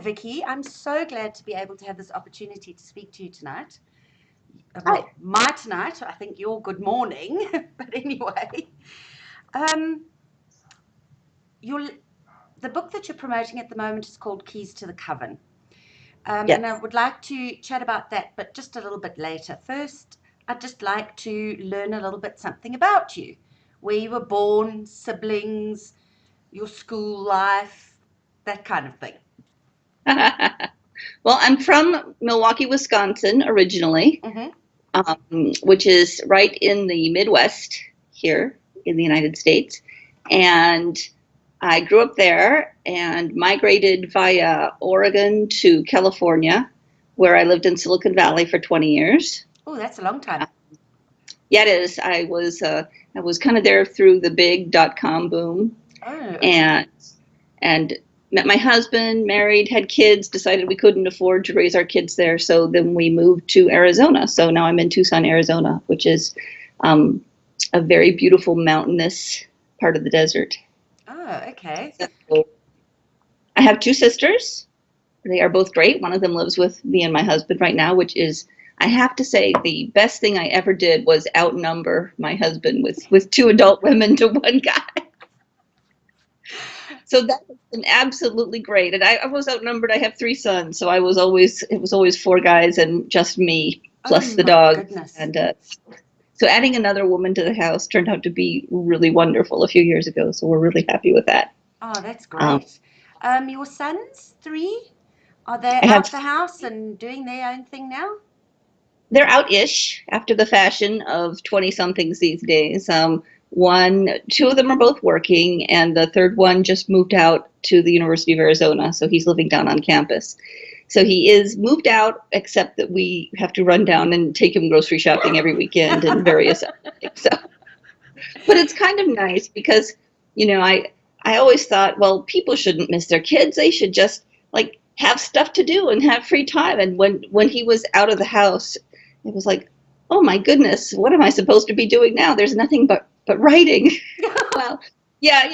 Vicky. I'm so glad to be able to have this opportunity to speak to you tonight. Hi. Well, my tonight, I think your good morning, but anyway. Um, your, the book that you're promoting at the moment is called Keys to the Coven. And I Yes. would like to chat about that, but just a little bit later. First, I'd just like to learn a little bit something about you, where you were born, siblings, your school life, that kind of thing. Well, I'm from Milwaukee, Wisconsin originally, Mm-hmm. which is right in the Midwest here in the United States. And I grew up there and migrated via Oregon to California, where I lived in Silicon Valley for 20 years. Oh, that's a long time. Yeah, it is. I was kind of there through the big dot-com boom, Oh, okay. and and met my husband, married, had kids, decided we couldn't afford to raise our kids there. So then we moved to Arizona. So now I'm in Tucson, Arizona, which is um, a very beautiful mountainous part of the desert. Oh, okay. So I have two sisters. They are both great. One of them lives with me and my husband right now, which is, I have to say, the best thing I ever did was outnumber my husband with two adult women to one guy. So that has been absolutely great. And I was outnumbered. I have three sons, so it was always four guys and just me Oh plus the my dogs. goodness. And so adding another woman to the house turned out to be really wonderful a few years ago. So we're really happy with that. Oh, that's Um, great. Your sons, three, are they I have out the house and doing their own thing now? they're out-ish after the fashion of 20 somethings these days. Two of them are both working, and the third one just moved out to the University of Arizona, so he's living down on campus. So he is moved out, except that we have to run down and take him grocery shopping every weekend and various other things. So, but it's kind of nice because, I always thought, well, people shouldn't miss their kids. They should just like have stuff to do and have free time. And when he was out of the house, it was like, oh my goodness, what am I supposed to be doing now? There's nothing but writing. Well, yeah,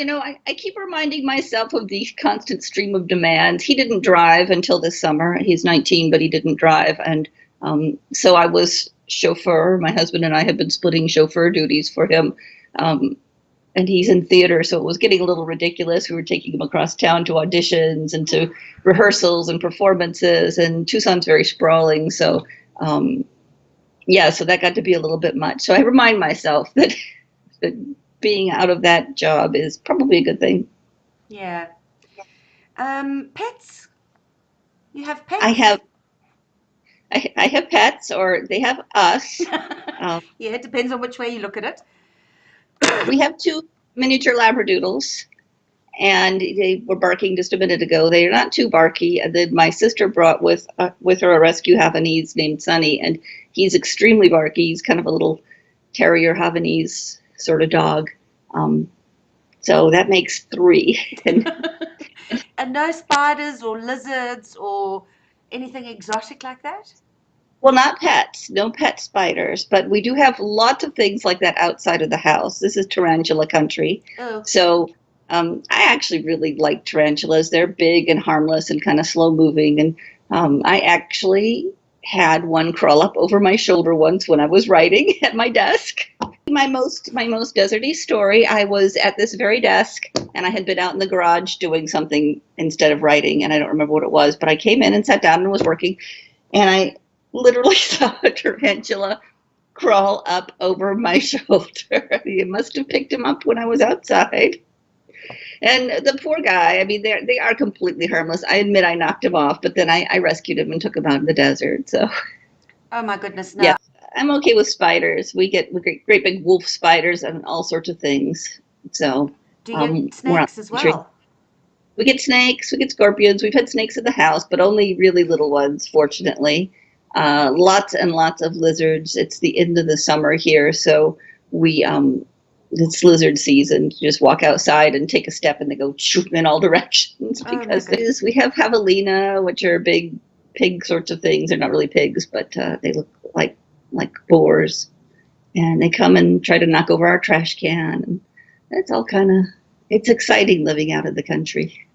I keep reminding myself of the constant stream of demands. He didn't drive until this summer. He's 19, but he didn't drive. And so I was chauffeur. My husband and I have been splitting chauffeur duties for him. Um, and he's in theater, so it was getting a little ridiculous. We were taking him across town to auditions and to rehearsals and performances. And Tucson's very sprawling. So, yeah, so that got to be a little bit much. So I remind myself that being out of that job is probably a good thing. Yeah. Pets? You have I pets? have I have pets, or they have us. Um, Yeah, it depends on which way you look at it. we have two miniature labradoodles, and they were barking just a minute ago. They are not too barky. And then my sister brought with her a rescue Havanese named Sunny, and he's extremely barky. He's kind of a little terrier Havanese sort of dog. Um, so that makes three. And And no spiders or lizards or anything exotic like that? well, not pets, no pet spiders, but we do have lots of things like that outside of the house. This is tarantula country. Oh, So I actually really like tarantulas. They're big and harmless and kind of slow moving. And I actually had one crawl up over my shoulder once when I was writing at my desk. My most deserty story, I was at this very desk and I had been out in the garage doing something instead of writing, and I don't remember what it was, but I came in and sat down and was working, and I literally saw a tarantula crawl up over my shoulder. You must have picked him up when I was outside. And the poor guy, I mean, they are completely harmless. I admit I knocked him off, but then I rescued him and took him out in the desert. So, oh my goodness, yeah, no. I'm okay with spiders. We get great big wolf spiders and all sorts of things. So, Do you get we're on snakes as the country. well? We get snakes, we get scorpions. We've had snakes in the house, but only really little ones, fortunately. Lots and lots of lizards. It's the end of the summer here, so we it's lizard season. You just walk outside and take a step, and they go shoot in all directions Oh my because goodness. we have javelina, which are big pig sorts of things. They're not really pigs, but they look like boars, and they come and try to knock over our trash can. And it's all kind of it's exciting living out in the country.